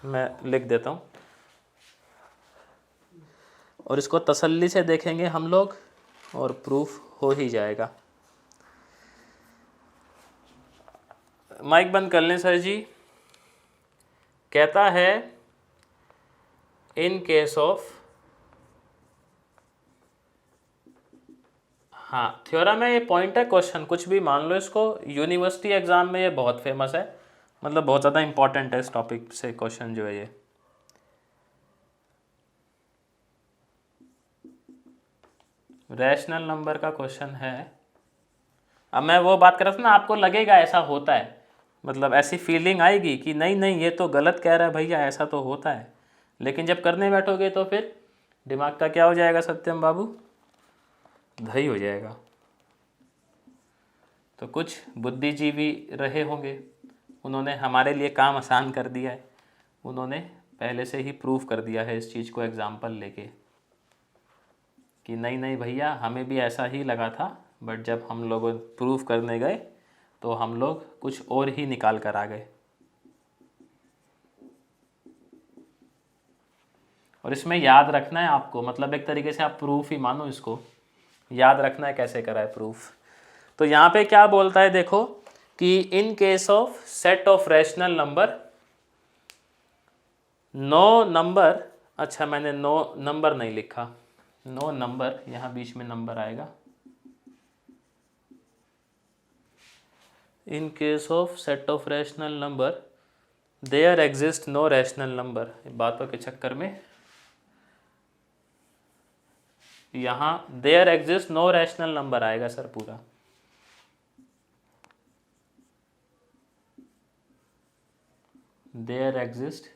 मैं लिख देता हूँ और इसको तसल्ली से देखेंगे हम लोग और प्रूफ हो ही जाएगा। माइक बंद कर लें सर जी। कहता है इन केस ऑफ, हाँ थ्योरम है, ये पॉइंट है, क्वेश्चन कुछ भी मान लो इसको, यूनिवर्सिटी एग्जाम में ये बहुत फेमस है, मतलब बहुत ज़्यादा इंपॉर्टेंट है इस टॉपिक से क्वेश्चन जो है ये। रैशनल नंबर का क्वेश्चन है। अब मैं वो बात कर रहा था ना, आपको लगेगा ऐसा होता है, मतलब ऐसी फीलिंग आएगी कि नहीं नहीं ये तो गलत कह रहा है भैया, ऐसा तो होता है, लेकिन जब करने बैठोगे तो फिर दिमाग का क्या हो जाएगा सत्यम बाबू, दही हो जाएगा। तो कुछ बुद्धिजीवी रहे होंगे, उन्होंने हमारे लिए काम आसान कर दिया है, उन्होंने पहले से ही प्रूफ कर दिया है इस चीज़ को एग्जाम्पल लेके कि नहीं नहीं भैया हमें भी ऐसा ही लगा था, बट जब हम लोग प्रूफ करने गए तो हम लोग कुछ और ही निकाल कर आ गए। और इसमें याद रखना है आपको, मतलब एक तरीके से आप प्रूफ ही मानो इसको, याद रखना है कैसे करा है प्रूफ। तो यहाँ पे क्या बोलता है देखो कि in case of set of rational number, no number, अच्छा मैंने नो नंबर नहीं लिखा, नो नंबर, यहाँ बीच में नंबर आएगा। In case of set of rational number there exist no rational number, बातों के चक्कर में यहाँ there exist no rational number आएगा सर पूरा। There exist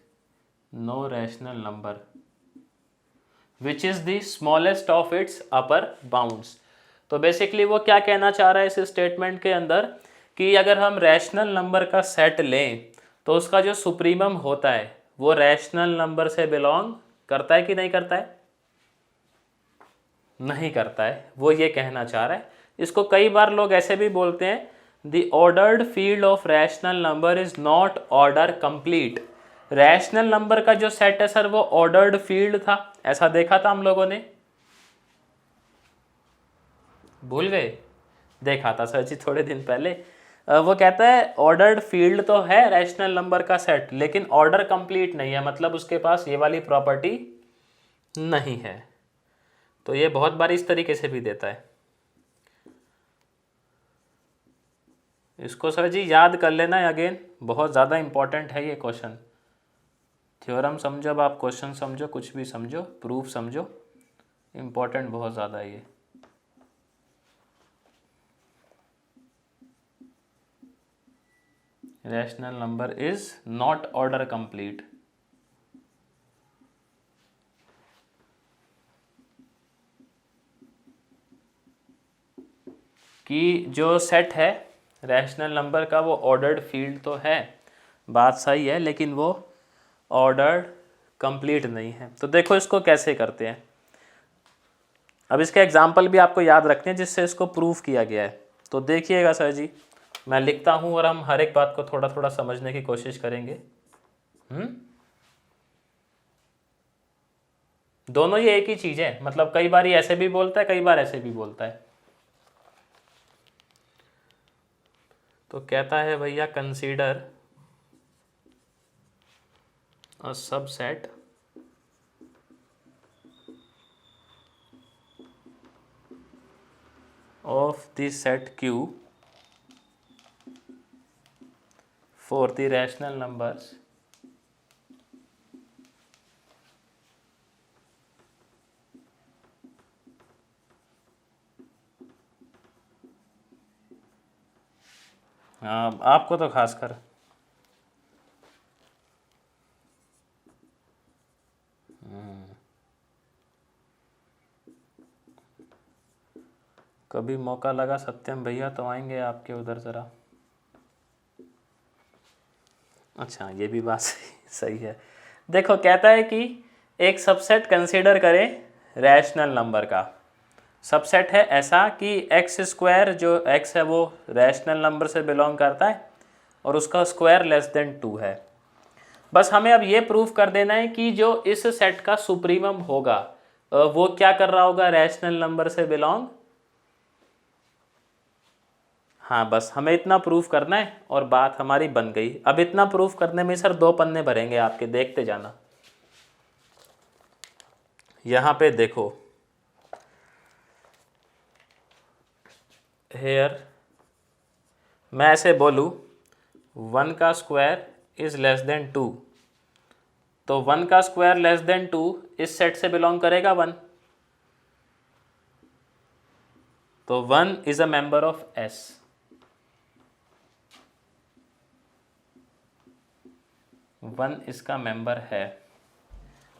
no rational number which is the smallest of its upper bounds. तो basically वो क्या कहना चाह रहा है इस स्टेटमेंट के अंदर कि अगर हम रैशनल नंबर का सेट लें तो उसका जो सुप्रीमम होता है वो रैशनल नंबर से बिलोंग करता है कि नहीं करता है, नहीं करता है, वो ये कहना चाह रहा है। इसको कई बार लोग ऐसे भी बोलते हैं, the ordered field of rational number is not order complete. Rational number का जो सेट है सर वो ऑर्डर्ड फील्ड था, ऐसा देखा था हम लोगों ने, भूल गए, देखा था सर जी थोड़े दिन पहले। वो कहता है ऑर्डर्ड फील्ड तो है रैशनल नंबर का सेट, लेकिन ऑर्डर कंप्लीट नहीं है, मतलब उसके पास ये वाली प्रॉपर्टी नहीं है। तो ये बहुत बार इस तरीके से भी देता है। इसको सर जी याद कर लेना है, अगेन बहुत ज़्यादा इंपॉर्टेंट है ये क्वेश्चन। थ्योरम समझो, अब आप क्वेश्चन समझो, कुछ भी समझो, प्रूफ समझो, इंपॉर्टेंट बहुत ज़्यादा है ये। Rational number is not order complete. कि जो सेट है रैशनल नंबर का वो ऑर्डर्ड फील्ड तो है, बात सही है, लेकिन वो ऑर्डर्ड कंप्लीट नहीं है। तो देखो इसको कैसे करते हैं, अब इसके एग्जाम्पल भी आपको याद रखने हैं जिससे इसको प्रूफ किया गया है। तो देखिएगा सर जी, मैं लिखता हूँ और हम हर एक बात को थोड़ा थोड़ा समझने की कोशिश करेंगे। दोनों ये एक ही चीज़ है, मतलब कई बार ये ऐसे भी बोलता है, कई बार ऐसे भी बोलता है। तो कहता है भैया consider a subset of the set Q for the rational numbers आपको तो खासकर कभी मौका लगा सत्यम भैया तो आएंगे आपके उधर ज़रा। अच्छा ये भी बात सही है। देखो कहता है कि एक सबसेट कंसीडर करें रैशनल नंबर का, सबसेट है ऐसा कि एक्स स्क्वायर जो एक्स है वो रैशनल नंबर से बिलोंग करता है और उसका स्क्वायर लेस देन 2 है। बस हमें अब ये प्रूफ कर देना है कि जो इस सेट का सुप्रीमम होगा वो क्या कर रहा होगा, रैशनल नंबर से बिलोंग। हाँ बस हमें इतना प्रूफ करना है और बात हमारी बन गई। अब इतना प्रूफ करने में सर 2 पन्ने भरेंगे आपके, देखते जाना। यहाँ पे देखो, हेयर मैं ऐसे बोलूँ 1 का स्क्वायर इज लेस देन 2, तो 1 का स्क्वायर लेस देन 2 इस सेट से बिलोंग करेगा 1, तो 1 is a member of S. One इसका मेंबर है।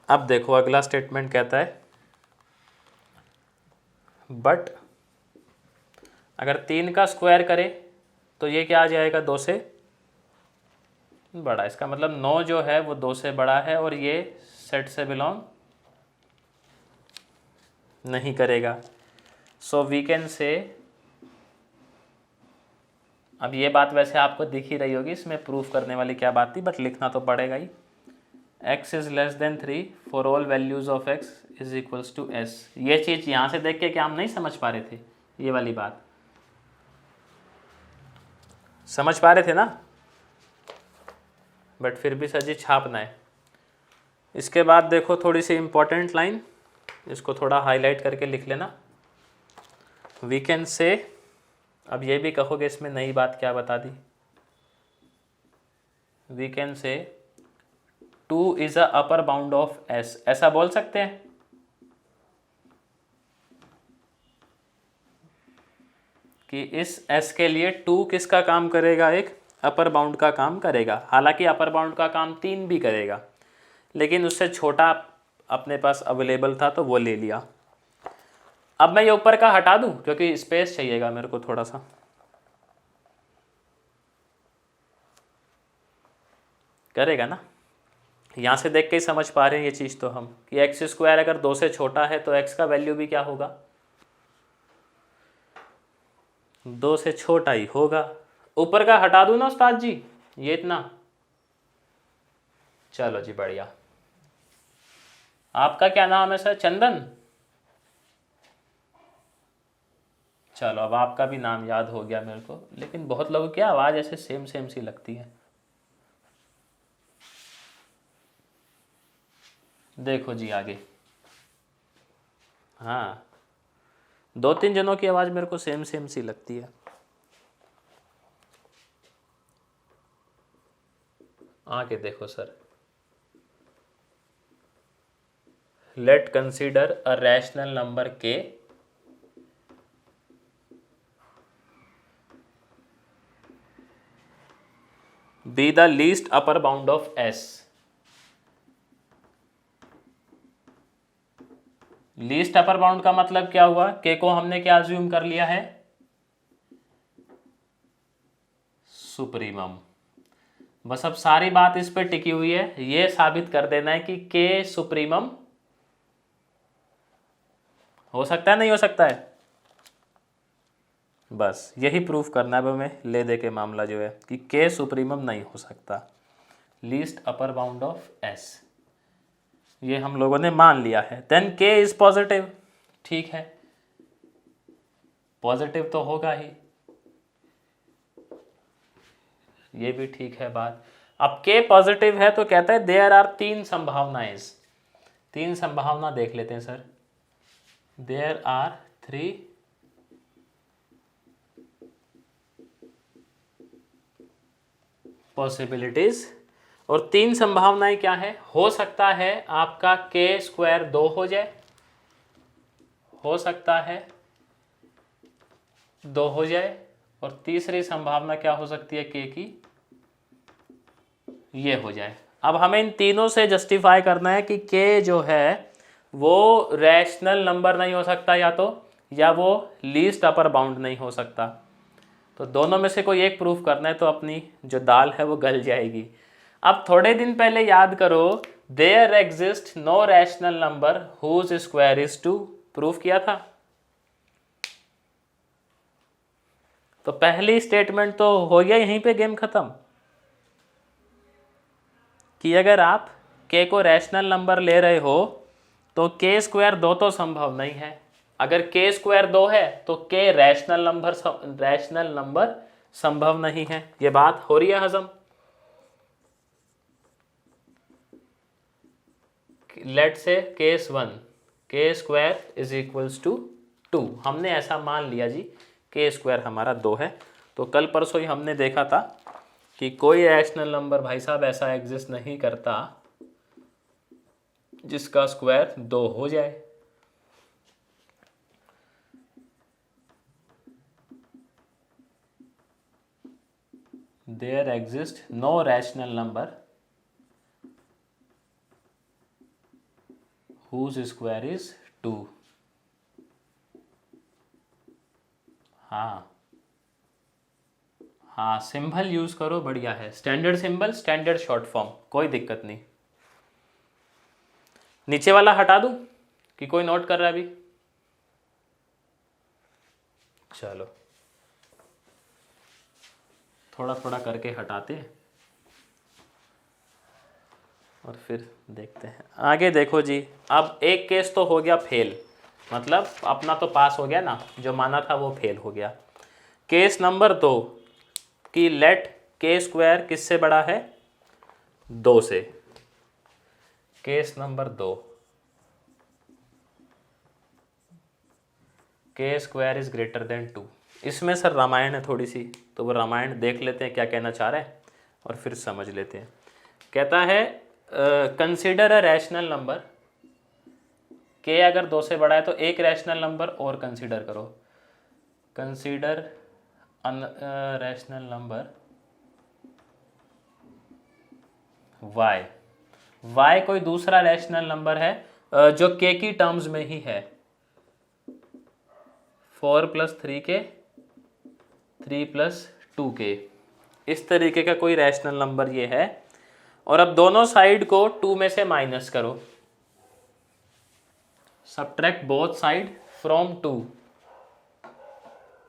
अब देखो अगला स्टेटमेंट कहता है बट अगर 3 का स्क्वायर करे तो ये क्या आ जाएगा, 2 से बड़ा। इसका मतलब 9 जो है वो 2 से बड़ा है और ये सेट से बिलोंग नहीं करेगा। सो वी कैन से, अब ये बात वैसे आपको दिख ही रही होगी, इसमें प्रूफ करने वाली क्या बात थी, बट लिखना तो पड़ेगा ही। x is less than 3 for all values of x is equals to s। ये चीज़ यहाँ से देख के क्या हम नहीं समझ पा रहे थे, ये वाली बात समझ पा रहे थे ना, बट फिर भी सर जी छापना है। इसके बाद देखो थोड़ी सी इंपॉर्टेंट लाइन, इसको थोड़ा हाईलाइट करके लिख लेना। वी कैन से, अब ये भी कहोगे इसमें नई बात क्या बता दी, we can say 2 is a upper bound of s, ऐसा बोल सकते हैं। कि इस s के लिए 2 किसका काम करेगा, एक अपर बाउंड का काम करेगा। हालांकि अपर बाउंड का काम 3 भी करेगा, लेकिन उससे छोटा अपने पास अवेलेबल था तो वो ले लिया। अब मैं ये ऊपर का हटा दूं क्योंकि स्पेस चाहिएगा मेरे को थोड़ा सा। करेगा ना, यहाँ से देख के ही समझ पा रहे हैं ये चीज़ तो हम, कि एक्स स्क्वायर अगर 2 से छोटा है तो एक्स का वैल्यू भी क्या होगा, 2 से छोटा ही होगा। ऊपर का हटा दूं ना उस्ताद जी, ये इतना। चलो जी बढ़िया। आपका क्या नाम है सर, चंदन। चलो अब आपका भी नाम याद हो गया मेरे को, लेकिन बहुत लोगों की आवाज़ ऐसे सेम सेम सी लगती है। देखो जी आगे, हाँ 2-3 जनों की आवाज़ मेरे को सेम सेम सी लगती है। आगे देखो sir, let consider a rational number K be the least upper bound of s। Least upper bound का मतलब क्या हुआ, के को हमने क्या अज्यूम कर लिया है, सुप्रीमम। बस अब सारी बात इस पे टिकी हुई है, ये साबित कर देना है कि के सुप्रीमम हो सकता है नहीं हो सकता है, बस यही प्रूफ करना है हमें ले दे के मामला जो है, कि के सुप्रीमम नहीं हो सकता, least upper bound of s ये हम लोगों ने मान लिया है। देन के इज पॉजिटिव, ठीक है पॉजिटिव तो होगा ही, ये भी ठीक है बात। अब के पॉजिटिव है तो कहता है देयर आर 3 संभावनाएं, 3 संभावना देख लेते हैं सर। देयर आर 3 पॉसिबिलिटीज, और 3 संभावनाएं क्या है, हो सकता है आपका के स्क्वायर 2 हो जाए, हो सकता है 2 हो जाए, और तीसरी संभावना क्या हो सकती है के की, ये हो जाए। अब हमें इन तीनों से जस्टिफाई करना है कि के जो है वो रैशनल नंबर नहीं हो सकता या तो, या वो लीस्ट अपर बाउंड नहीं हो सकता, तो दोनों में से कोई एक प्रूफ करना है, तो अपनी जो दाल है वो गल जाएगी। अब थोड़े दिन पहले याद करो, there exist no rational number whose square is 2, proof किया था। तो पहली स्टेटमेंट तो हो गया यहीं पे गेम खत्म, कि अगर आप k को रैशनल नंबर ले रहे हो तो k स्क्वायर 2 तो संभव नहीं है। अगर k स्क्वायर 2 है तो k रैशनल नंबर संभव नहीं है। ये बात हो रही है हजम? Let say case 1 k square is equals to 2, हमने ऐसा मान लिया जी k स्क्वायर हमारा 2 है। तो कल परसों ही हमने देखा था कि कोई रैशनल नंबर भाई साहब ऐसा एग्जिस्ट नहीं करता जिसका स्क्वायर 2 हो जाए। There exists no rational number whose square is 2। हाँ हाँ, सिंबल यूज करो, बढ़िया है। Standard symbol, standard short form, कोई दिक्कत नहीं। नीचे वाला हटा दूं कि कोई नोट कर रहा है अभी? चलो थोड़ा थोड़ा करके हटाते हैं और फिर देखते हैं आगे। देखो जी, अब एक केस तो हो गया फेल, मतलब अपना तो पास हो गया ना, जो माना था वो फेल हो गया। केस नंबर 2 कि लेट k स्क्वायर किससे बड़ा है? 2 से। Case number 2 k square is greater than 2। इसमें सर रामायण है थोड़ी सी, तो वो रामायण देख लेते हैं क्या कहना चाह रहा है और फिर समझ लेते हैं। कहता है consider a rational number, k अगर 2 से बड़ा है तो एक रैशनल नंबर और कंसीडर करो। कंसीडर रैशनल नंबर y कोई दूसरा रैशनल नंबर है जो k की टर्म्स में ही है। 4 + 3k 3 + 2k, इस तरीके का कोई रैशनल नंबर ये है। और अब दोनों साइड को 2 में से माइनस करो, सब्ट्रैक्ट बोथ साइड फ्रॉम 2।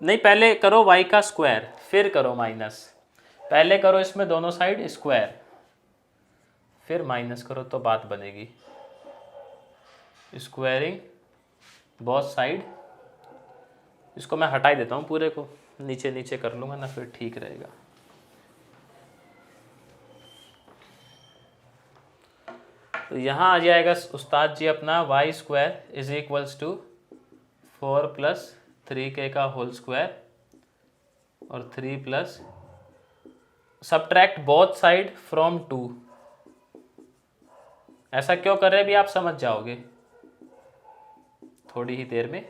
नहीं, पहले करो y का स्क्वायर फिर करो माइनस। पहले करो इसमें दोनों साइड स्क्वायर फिर माइनस करो तो बात बनेगी। स्क्वायरिंग बोथ साइड, इसको मैं हटा ही देता हूँ पूरे को, नीचे नीचे कर लूँगा ना, फिर ठीक रहेगा। तो यहाँ आ जाएगा उस्ताद जी अपना y square is equals to 4 + 3k का होल स्क्वायर और 3 plus subtract both side from 2। ऐसा क्यों कर रहे हैं भी आप समझ जाओगे थोड़ी ही देर में।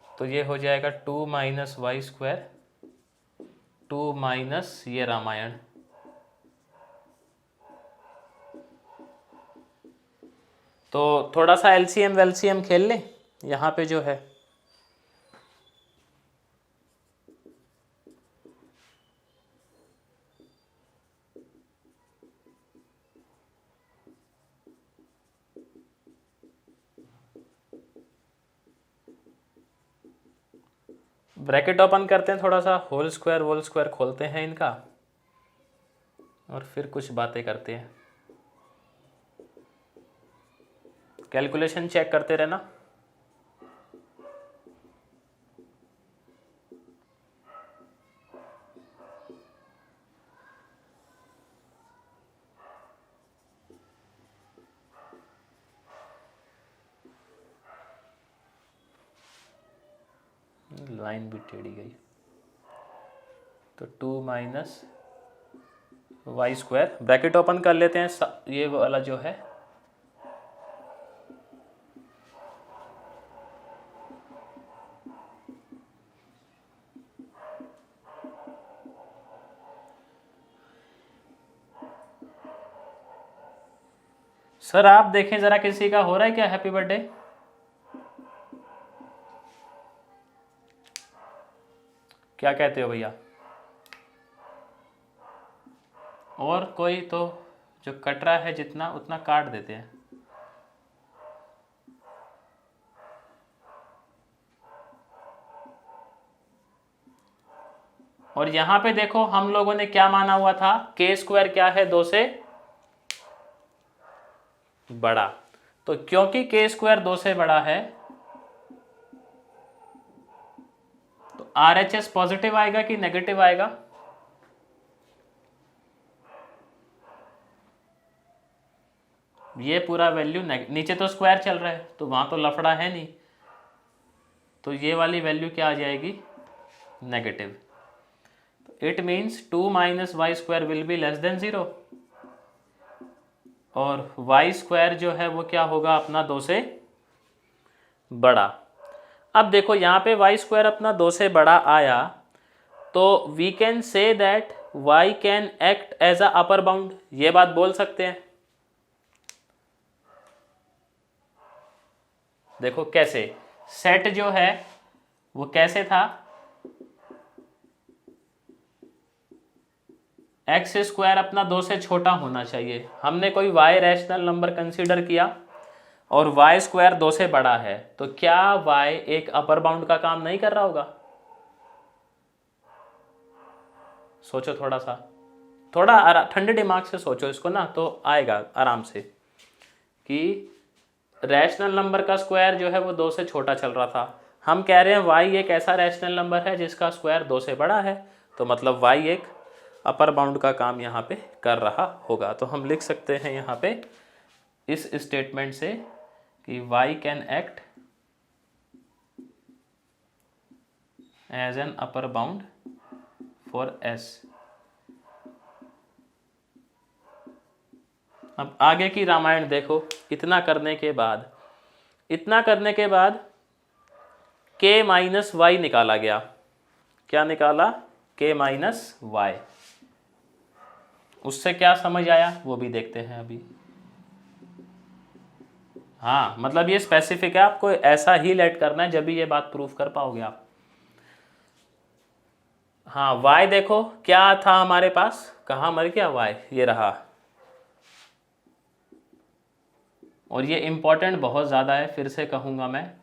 तो ये हो जाएगा 2 - y स्क्वायर 2 माइनस ये रामायण। तो थोड़ा सा एलसीएम वेलसीएम खेल लें यहाँ पे जो है। ब्रैकेट ओपन करते हैं, थोड़ा सा होल स्क्वायर खोलते हैं इनका और फिर कुछ बातें करते हैं। कैलकुलेशन चेक करते रहना। लाइन भी टेढ़ी गई। तो 2 minus y square, bracket open कर लेते हैं, ये वाला जो है सर आप देखें जरा किसी का हो रहा है क्या हैप्पी बर्थडे? क्या कहते हो भैया? और कोई तो जो कट रहा है जितना उतना काट देते हैं। और यहाँ पे देखो हम लोगों ने क्या माना हुआ था, k स्क्वायर क्या है 2 से बड़ा। तो क्योंकि के स्क्वायर 2 से बड़ा है तो RHS पॉजिटिव आएगा कि नेगेटिव आएगा? ये पूरा वैल्यू नीचे तो स्क्वायर चल रहा है तो वहां तो लफड़ा है नहीं, तो ये वाली वैल्यू क्या आ जाएगी? Negative. It means 2 minus Y square will be less than 0 और वाई स्क्वायर जो है वो क्या होगा अपना 2 से बड़ा। अब देखो यहाँ पे वाई स्क्वायर अपना 2 से बड़ा आया तो we can say that Y can act as a upper bound, ये बात बोल सकते हैं। देखो कैसे, सेट जो है वो कैसे था, एक्स स्क्वायर अपना 2 से छोटा होना चाहिए। हमने कोई वाई रैशनल नंबर कंसीडर किया और वाई स्क्वायर 2 से बड़ा है, तो क्या वाई एक अपर बाउंड का काम नहीं कर रहा होगा? सोचो थोड़ा सा, थोड़ा ठंडे दिमाग से सोचो इसको ना, तो आएगा आराम से कि रैशनल नंबर का स्क्वायर जो है वो 2 से छोटा चल रहा था। हम कह रहे हैं वाई एक ऐसा रैशनल नंबर है जिसका स्क्वायर 2 से बड़ा है, तो मतलब वाई एक अपर बाउंड का काम यहाँ पे कर रहा होगा। तो हम लिख सकते हैं यहाँ पे इस स्टेटमेंट से कि Y can act as an upper bound for S. अब आगे की रामायण देखो। इतना करने के बाद k माइनस वाई निकाला गया। क्या निकाला? k minus Y. उससे क्या समझ आया वो भी देखते हैं अभी। हाँ मतलब ये स्पेसिफिक है, आपको ऐसा ही लेट करना है जब भी ये बात प्रूफ कर पाओगे आप। हाँ y देखो क्या था हमारे पास, कहाँ मर गया y, ये रहा। और ये इंपॉर्टेंट बहुत ज़्यादा है, फिर से कहूँगा मैं।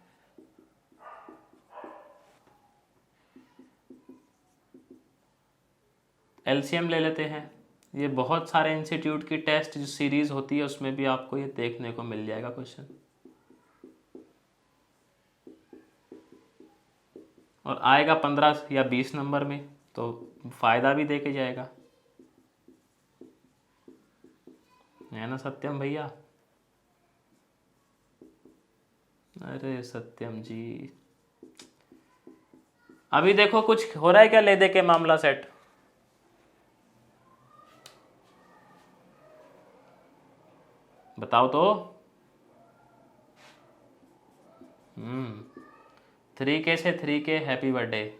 एलसीएम ले लेते हैं। ये बहुत सारे इंस्टीट्यूट की टेस्ट जो सीरीज होती है उसमें भी आपको ये देखने को मिल जाएगा क्वेश्चन, और आएगा 15 या 20 नंबर में, तो फायदा भी दे के जाएगा, है ना सत्यम भैया? अरे सत्यम जी, अभी देखो कुछ हो रहा है क्या ले दे के मामला सेट? बताओ तो। 3K से 3K हैप्पी बर्थडे।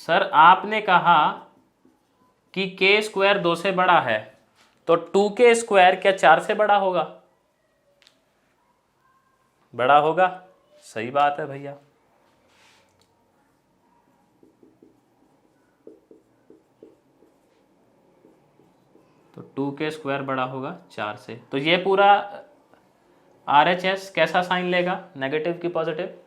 सर आपने कहा कि k स्क्वायर 2 से बड़ा है, तो 2K स्क्वायर क्या 4 से बड़ा होगा? बड़ा होगा, सही बात है भैया। तो 2K स्क्वायर बड़ा होगा 4 से, तो ये पूरा RHS कैसा साइन लेगा, नेगेटिव की पॉजिटिव?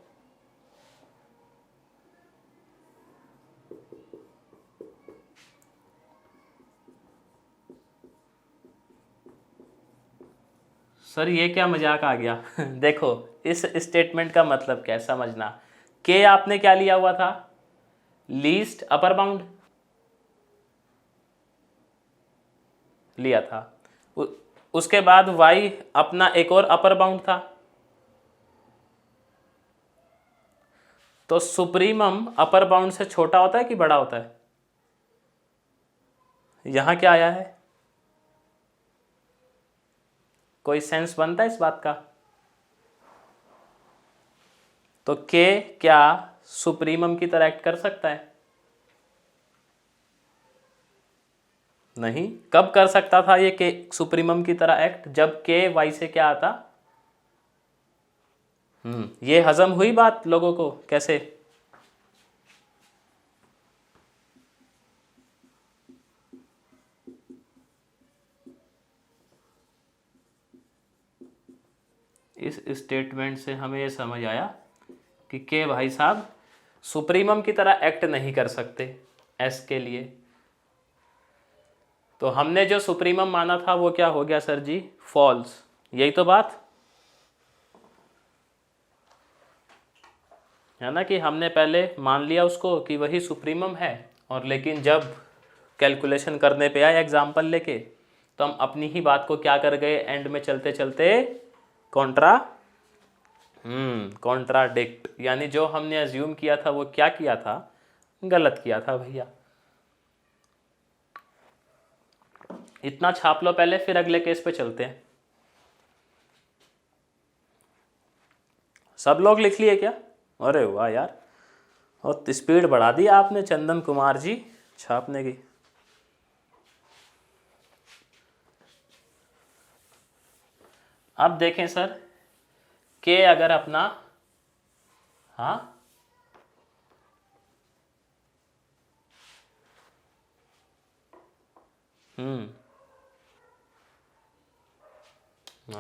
सर ये क्या मजाक आ गया? देखो इस स्टेटमेंट का मतलब क्या है समझना। के आपने क्या लिया हुआ था? लीस्ट अपर बाउंड लिया था। उसके बाद वाई अपना एक और अपर बाउंड था। तो सुप्रीमम अपर बाउंड से छोटा होता है कि बड़ा होता है? यहां क्या आया है? कोई सेंस बनता है इस बात का? तो के क्या सुप्रीमम की तरह एक्ट कर सकता है? नहीं। कब कर सकता था ये के सुप्रीमम की तरह एक्ट? जब के वाई से क्या आता? ये हजम हुई बात लोगों को? कैसे? इस स्टेटमेंट से हमें ये समझ आया कि के भाई साहब सुप्रीमम की तरह एक्ट नहीं कर सकते एस के लिए। तो हमने जो सुप्रीमम माना था वो क्या हो गया सर जी, फॉल्स। यही तो बात है ना, कि हमने पहले मान लिया उसको कि वही सुप्रीमम है, और लेकिन जब कैलकुलेशन करने पे आए एग्जाम्पल लेके तो हम अपनी ही बात को क्या कर गए, एंड में चलते चलते कॉन्ट्राडिक्ट, यानी जो हमने अज्यूम किया था वो क्या किया था, गलत किया था भैया। इतना छाप लो पहले, फिर अगले केस पे चलते हैं। सब लोग लिख लिए क्या? अरे वाह यार, और स्पीड बढ़ा दी आपने चंदन कुमार जी छापने की। अब देखें सर, के अगर अपना, हाँ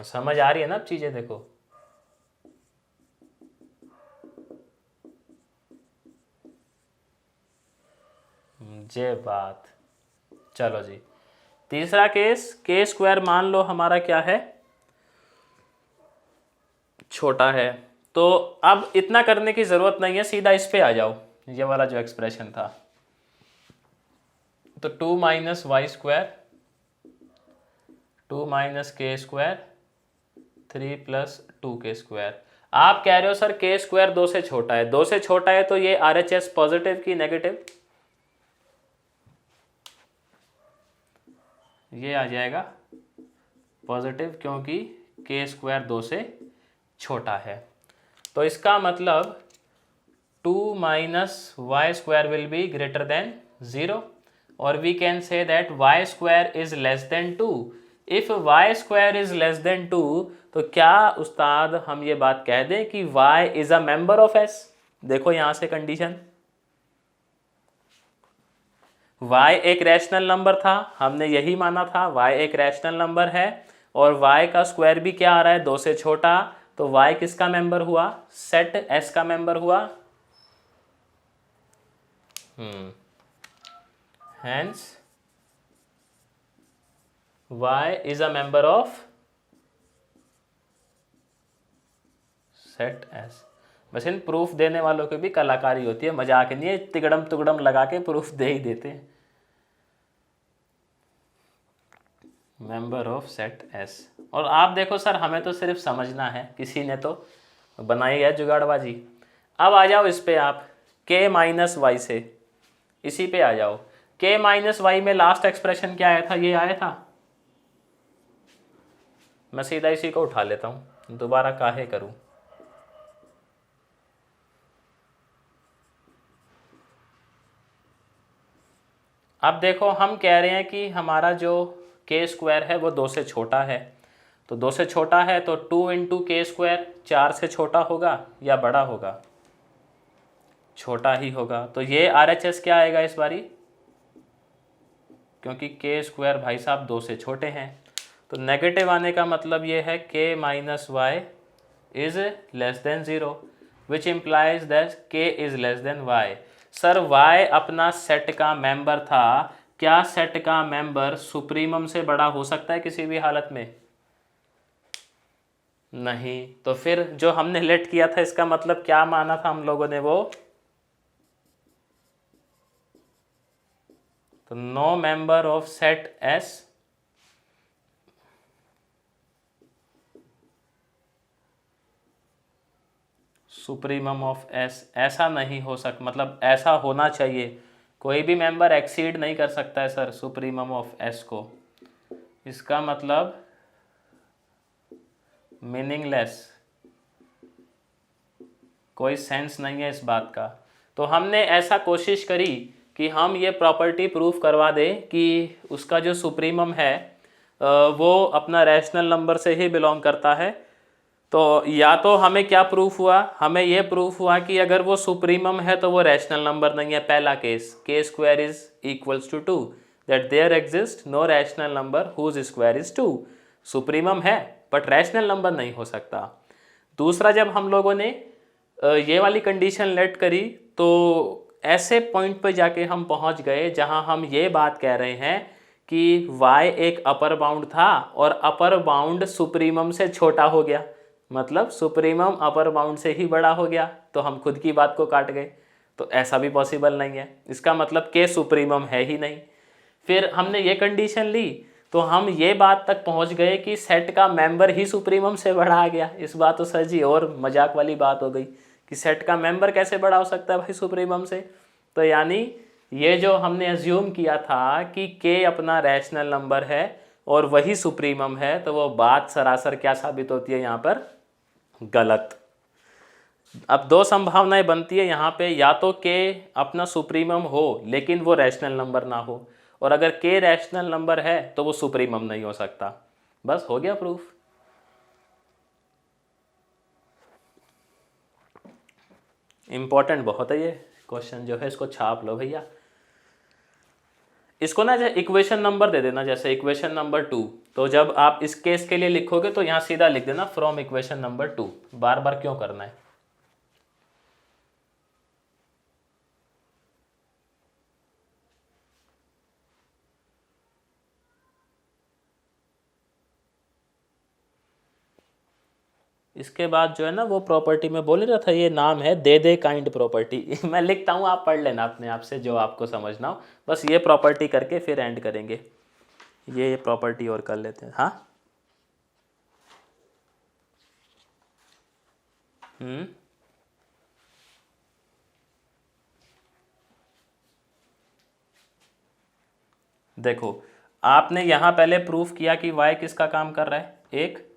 समझ आ रही है ना अब चीजें, देखो जे बात। चलो जी, तीसरा केस, के स्क्वायर मान लो हमारा क्या है, छोटा है। तो अब इतना करने की जरूरत नहीं है, सीधा इस पे आ जाओ, ये वाला जो एक्सप्रेशन था। तो 2 माइनस वाई स्क्वायर, 2 माइनस के स्क्वायर, 3 प्लस 2 के स्क्वायर। आप कह रहे हो सर के स्क्वायर 2 से छोटा है, 2 से छोटा है तो ये RHS पॉजिटिव की नेगेटिव, ये आ जाएगा पॉजिटिव, क्योंकि के स्क्वायर 2 से छोटा है। तो इसका मतलब 2 minus Y square will be greater than 0, और we can say that Y square is less than 2। If Y square is less than 2, तो क्या उस्ताद हम ये बात कह दें कि y is a member of s? देखो यहां से कंडीशन, y एक रैशनल नंबर था, हमने यही माना था y एक रैशनल नंबर है, और y का स्क्वायर भी क्या आ रहा है, 2 से छोटा, तो y किसका मेंबर हुआ, सेट S का मेंबर हुआ। Hence y is a member of set S। बस इन प्रूफ देने वालों की भी कलाकारी होती है, मजाक नहीं है, तिगड़म तुगड़म लगा के प्रूफ दे ही देते हैं। Member of set S। और आप देखो सर, हमें तो सिर्फ समझना है, किसी ने तो बनाई है जुगाड़बाजी। अब आ जाओ इस पे आप, k माइनस वाई से, इसी पे आ जाओ। k माइनस वाई में लास्ट एक्सप्रेशन क्या आया था, ये आया था। मैं सीधा इसी को उठा लेता हूं, दोबारा काहे करूं। अब देखो हम कह रहे हैं कि हमारा जो के स्क्वायर है वो 2 से छोटा है, तो 2 से छोटा है तो 2 इंटू के स्क्वायर 4 से छोटा होगा या बड़ा होगा, छोटा ही होगा। तो ये RHS क्या आएगा इस बारी, क्योंकि के स्क्वायर भाई साहब 2 से छोटे हैं, तो नेगेटिव आने का मतलब ये है k minus Y is less than 0, which implies that k is less than y। Sir y अपना सेट का मेंबर था, क्या सेट का मेंबर सुप्रीमम से बड़ा हो सकता है किसी भी हालत में? नहीं। तो फिर जो हमने लेट किया था इसका मतलब क्या माना था हम लोगों ने, वो तो no member of set S supremum of S। ऐसा नहीं हो सकता, मतलब ऐसा होना चाहिए, कोई भी मेंबर एक्सीड नहीं कर सकता है सर सुप्रीमम ऑफ S को। इसका मतलब मीनिंगलेस, कोई सेंस नहीं है इस बात का। तो हमने ऐसा कोशिश करी कि हम ये प्रॉपर्टी प्रूफ करवा दें कि उसका जो सुप्रीमम है वो अपना रैशनल नंबर से ही बिलोंग करता है। तो या तो हमें क्या प्रूफ हुआ, हमें यह प्रूफ हुआ कि अगर वो सुप्रीमम है तो वो रैशनल नंबर नहीं है, पहला केस, K square is equals to 2, that there exist no rational number whose square is 2। Supremum है बट रैशनल नंबर नहीं हो सकता। दूसरा, जब हम लोगों ने ये वाली कंडीशन लेट करी तो ऐसे पॉइंट पे जाके हम पहुंच गए जहां हम ये बात कह रहे हैं कि y एक अपर बाउंड था और अपर बाउंड सुप्रीमम से छोटा हो गया, मतलब सुप्रीमम अपर बाउंड से ही बड़ा हो गया, तो हम खुद की बात को काट गए। तो ऐसा भी पॉसिबल नहीं है, इसका मतलब k सुप्रीमम है ही नहीं। फिर हमने ये कंडीशन ली तो हम ये बात तक पहुंच गए कि सेट का मेंबर ही सुप्रीमम से बड़ा आ गया। इस बात तो सर जी और मजाक वाली बात हो गई कि सेट का मेंबर कैसे बड़ा हो सकता है भाई सुप्रीमम से। तो यानी ये जो हमने अज्यूम किया था कि k अपना रैशनल नंबर है और वही सुप्रीमम है, तो वो बात सरासर क्या साबित होती है यहाँ पर, गलत। अब दो संभावनाएं बनती है यहाँ पे, या तो k अपना सुप्रीमम हो लेकिन वो रैशनल नंबर ना हो, और अगर k रैशनल नंबर है तो वो सुप्रीमम नहीं हो सकता। बस हो गया प्रूफ। इंपॉर्टेंट बहुत है ये क्वेश्चन जो है, इसको छाप लो भैया। इसको ना इक्वेशन नंबर दे देना, जैसे इक्वेशन नंबर 2। तो जब आप इस केस के लिए लिखोगे तो यहाँ सीधा लिख देना फ्रॉम इक्वेशन नंबर 2। बार बार क्यों करना है। इसके बाद जो है ना वो प्रॉपर्टी में बोल रहा था, ये नाम है दे दे काइंड प्रॉपर्टी। मैं लिखता हूँ, आप पढ़ लेना अपने आप से जो आपको समझना हो। बस ये प्रॉपर्टी करके फिर एंड करेंगे। ये प्रॉपर्टी और कर लेते हैं। हाँ देखो, आपने यहां पहले प्रूफ किया कि y किसका काम कर रहा है, एक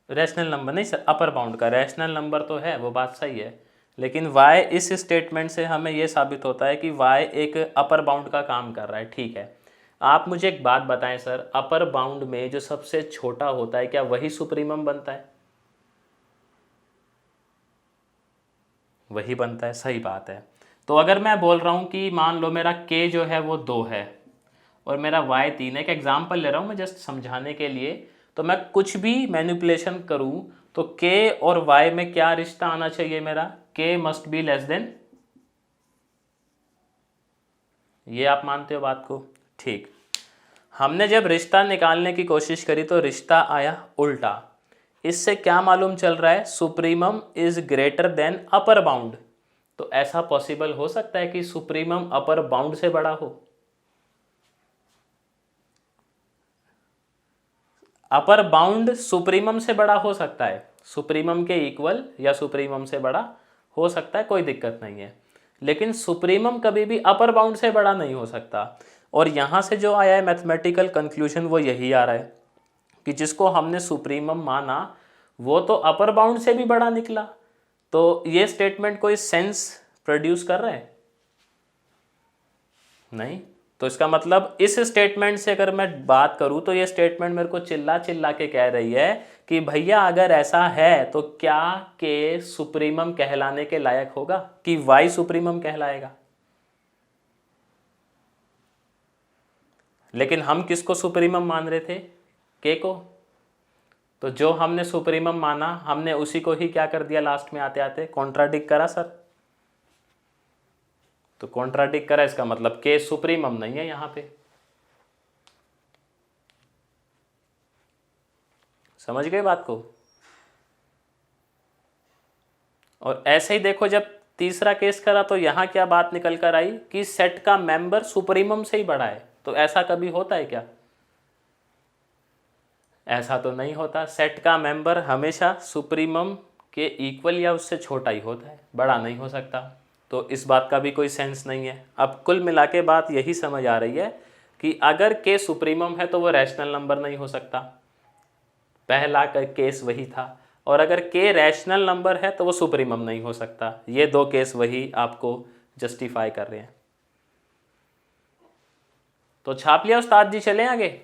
रैशनल नंबर, नहीं सर अपर बाउंड का रैशनल नंबर तो है, वो बात सही है, लेकिन y इस स्टेटमेंट से हमें यह साबित होता है कि y एक अपर बाउंड का काम कर रहा है। ठीक है, आप मुझे एक बात बताएं सर, अपर बाउंड में जो सबसे छोटा होता है क्या वही सुप्रीमम बनता है? वही बनता है, सही बात है। तो अगर मैं बोल रहा हूं कि मान लो मेरा k जो है वो 2 है और मेरा y 3 है, एक एग्जाम्पल ले रहा हूं मैं जस्ट समझाने के लिए, तो मैं कुछ भी मैनिपुलेशन करूं तो k और y में क्या रिश्ता आना चाहिए मेरा, k must be less then, ये आप मानते हो बात को? ठीक, हमने जब रिश्ता निकालने की कोशिश करी तो रिश्ता आया उल्टा। इससे क्या मालूम चल रहा है, supremum is greater than upper bound. तो ऐसा पॉसिबल हो सकता है कि सुप्रीमम अपर बाउंड से बड़ा हो? अपर बाउंड सुप्रीमम से बड़ा हो सकता है, सुप्रीमम के इक्वल या सुप्रीमम से बड़ा हो सकता है, कोई दिक्कत नहीं है, लेकिन सुप्रीमम कभी भी अपर बाउंड से बड़ा नहीं हो सकता। और यहां से जो आया है मैथमेटिकल कंक्लूजन वो यही आ रहा है कि जिसको हमने सुप्रीमम माना वो तो अपर बाउंड से भी बड़ा निकला। तो ये स्टेटमेंट कोई सेंस प्रोड्यूस कर रहा है? नहीं। तो इसका मतलब इस स्टेटमेंट से अगर मैं बात करूं तो ये स्टेटमेंट मेरे को चिल्ला चिल्ला के कह रही है कि भैया अगर ऐसा है तो क्या के सुप्रीमम कहलाने के लायक होगा कि वाई सुप्रीमम कहलाएगा? लेकिन हम किसको सुप्रीमम मान रहे थे, के को। तो जो हमने सुप्रीमम माना हमने उसी को ही क्या कर दिया, लास्ट में आते आते कॉन्ट्राडिक्ट करा सर। तो कॉन्ट्राडिक्ट करा, इसका मतलब के सुप्रीमम नहीं है यहां पे। समझ गए बात को? और ऐसे ही देखो जब तीसरा केस करा तो यहां क्या बात निकल कर आई कि सेट का मेंबर सुप्रीमम से ही बड़ा है। तो ऐसा कभी होता है क्या? ऐसा तो नहीं होता, सेट का मेंबर हमेशा सुप्रीमम के इक्वल या उससे छोटा ही होता है, बड़ा नहीं हो सकता। तो इस बात का भी कोई सेंस नहीं है। अब कुल मिला के बात यही समझ आ रही है कि अगर के सुप्रीमम है तो वो रैशनल नंबर नहीं हो सकता, पहला केस वही था, और अगर के रैशनल नंबर है तो वो सुप्रीमम नहीं हो सकता। ये दो केस वही आपको जस्टिफाई कर रहे हैं। तो छाप लिया उस्ताद जी, चलें आगे।